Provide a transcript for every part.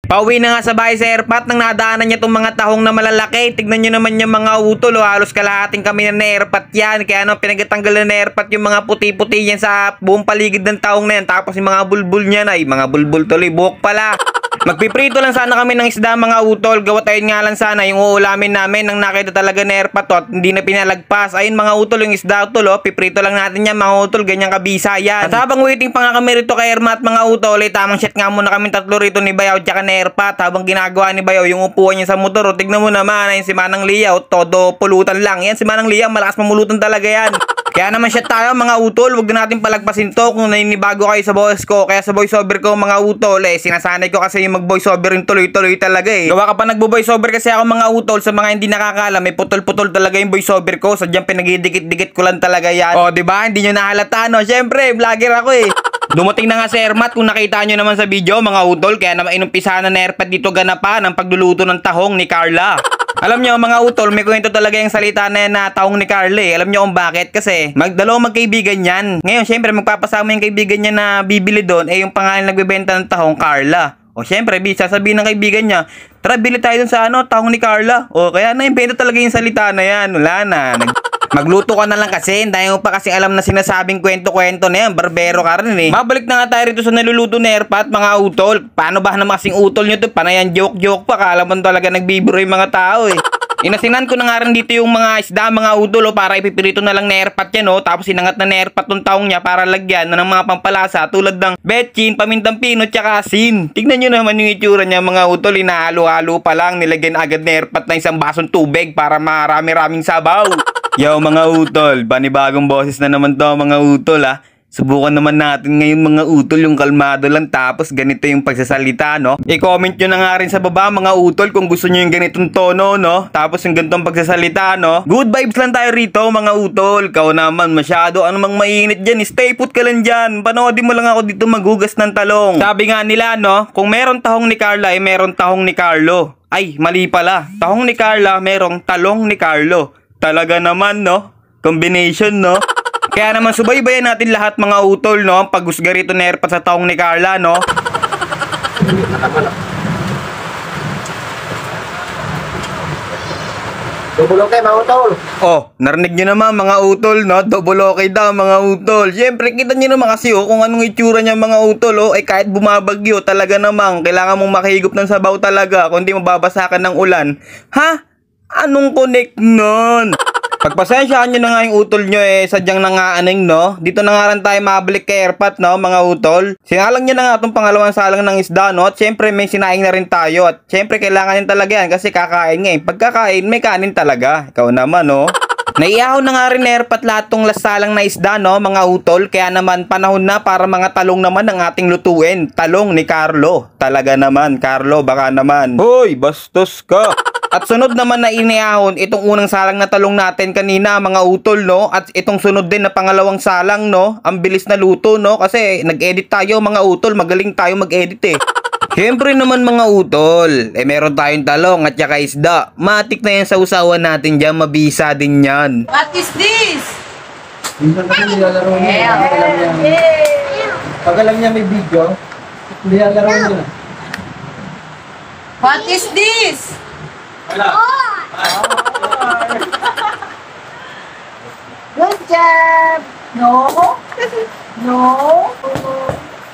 Pauwi na nga sa bahay sa airpot nang nadaanan niya itong mga tahong na malalaki. Tignan nyo naman yung mga utol. Halos kalahating kami na airpot yan. Kaya pinagtanggal na airpot yung mga puti-puti yan sa buong paligid ng tahong na yan. Tapos yung mga bulbul niyan ay mga bulbul tuloy. Buhok pala. Magpiprito lang sana kami ng isda mga utol. Gawa tayo nga lang sana yung uulamin namin nang nakita talaga na airpot at hindi na pinalagpas. Ayun mga utol, yung isda utol piprito lang natin yan mga utol. Ganyan kabisa yan. At habang waiting pa nga kami rito kay Ermat mga utol, tamang shot nga muna kami tatlo rito ni Bayaw tsaka na airpot. Habang ginagawa ni Bayaw yung upuan niya sa motor. Tignan mo naman, ayun si Manang Liyaw, todo pulutan lang. Yan si Manang Liyaw, malakas mamulutan talaga yan. Kaya naman siya tayo mga utol, wag na natin palagpasin to kung naninibago kayo sa boss ko. Kaya sa voiceover ko mga utol, sinasanay ko kasi yung mag voiceover yung tuloy-tuloy talaga Gawa ka pa nagbo-voiceover kasi ako mga utol, sa mga hindi nakakaalam, may putol-putol talaga yung voiceover ko. Sadyang pinagidikit-dikit ko lang talaga yan. O diba, hindi nyo nahalata no? Syempre, vlogger ako Dumating na nga si Ermat kung nakita nyo naman sa video mga utol. Kaya naman inumpisahan na Erpat dito ganapan ang pagluluto ng tahong ni Carla. Alam nyo mga utol, may kwento talaga yung salita na yan na tahong ni Carla Alam nyo kung bakit? Kasi dalawang magkaibigan yan. Ngayon syempre magpapasama yung kaibigan niya na bibili doon yung pangalan nagbebenta ng tahong Carla. O syempre sasabihin ng kaibigan niya, tara bili tayo dun sa tahong ni Carla. O kaya na-invento talaga yung salita na yan. Wala na. Magluto ka na lang kasi, dahil mo pa kasi alam na sinasabing kwento-kwento na yan, barbero ka rin Babalik na nga tayo rito sa naluluto na airpot mga utol. Paano ba naman kasing utol nyo to? Panayan joke-joke pa, kala mo talaga nagbibiro yung mga tao Inasinan ko na nga rin dito yung mga isda mga utol para ipipirito na lang na airpot yan Tapos sinangat na airpot ng taong niya para lagyan na ng mga pampalasa tulad ng betchin, pamintang pino, tsaka asin. Tignan nyo naman yung itsura niya mga utol, inahalo-halo pa lang, nilagyan agad na airpot na isang basong tubig para marami-raming sabaw. Yo mga utol, panibagong boses na naman to mga utol Subukan naman natin ngayon mga utol yung kalmado lang tapos ganito yung pagsasalita I-comment nyo na nga rin sa baba mga utol kung gusto nyo yung ganitong tono Tapos yung ganitong pagsasalita Good vibes lang tayo rito mga utol. Kau naman masyado anumang mainit dyan, stay put ka lang dyan. Panoodin mo lang ako dito maghugas ng talong. Sabi nga nila kung meron tahong ni Carla meron tahong ni Carlo. Ay mali pala, tahong ni Carla merong talong ni Carlo. Talaga naman combination Kaya naman subaybayan natin lahat mga utol ang paghusga rito na airpot sa tahong ni Carla Double okay mga utol. Narinig nyo naman mga utol double okay daw mga utol. Siyempre kita nyo naman kasi kung anong itsura niya mga utol kahit bumabagyo talaga naman kailangan mong makahigop ng sabaw talaga kung di mababasa ka ng ulan. Ha? Anong connect nun? Pagpasensyaan nyo na nga yung utol nyo sadyang nangaaning Dito na nga rin tayo mabalik kay airpot mga utol. Sinalang nyo na nga itong pangalawang salang ng isda At syempre may sinaing na rin tayo. At syempre kailangan din talaga yan kasi kakain Pagkakain may kanin talaga. Ikaw naman Naiyahaw na nga rin airpot lahat tong salang na isda mga utol. Kaya naman panahon na para mga talong naman ang ating lutuin. Talong ni Carlo. Talaga naman Carlo, baka naman. Hoy, bastos ka. At sunod naman na iniahon itong unang salang na talong natin kanina mga utol At itong sunod din na pangalawang salang Ang bilis na luto kasi nag-edit tayo mga utol, magaling tayo mag-edit Siyempre naman mga utol, meron tayong talong at saka isda. Matik na yan sa usawan natin dyan, mabisa din yan. What is this? Minsan kasi nilalaro niya. Pag alam niya may video, nilalaro niya. What is this? Wala. Good job. No. No.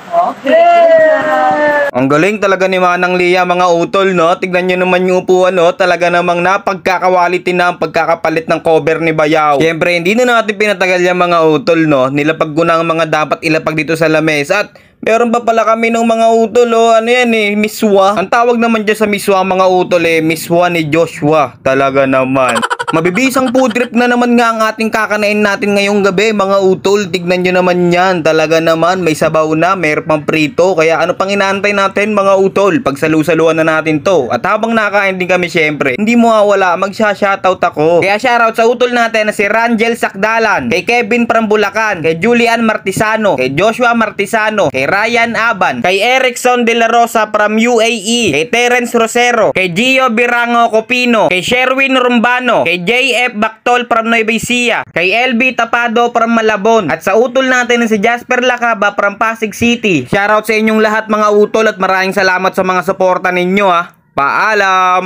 Okay. Ang galing talaga ni Manang Lia mga utol Tignan nyo naman yung upuan Talaga namang napagkakawality na ang pagkakapalit ng cover ni Bayaw. Siyempre hindi na natin pinatagal yung mga utol Nilapag ko na ang mga dapat ilapag dito sa lamesa. At meron pa pala kami ng mga utol ano yan miswa. Ang tawag naman dyan sa miswa mga utol miswa ni Joshua. Talaga naman mabibisang food trip na naman nga ang ating kakanain natin ngayong gabi mga utol. Tignan nyo naman yan. Talaga naman may sabaw na, mayroon pang prito. Kaya ano pang inaantay natin mga utol? Pagsalu-saluan na natin to. At habang nakain din kami syempre, hindi mo mawala magsha-shoutout ako. Kaya shoutout sa utol natin na si Rangel Sakdalan, kay Kevin Prambulacan, kay Julian Martisano, kay Joshua Martisano, kay Ryan Aban, kay Erickson De La Rosa from UAE, kay Terence Rosero, kay Gio Birango Copino, kay Sherwin Rumbano, kay kay JF Bactol from Nueva Ecija, kay LB Tapado from Malabon, at sa utol natin na si Jasper Lacaba from Pasig City. Shoutout sa inyong lahat mga utol at maraming salamat sa mga suporta ninyo. Paalam!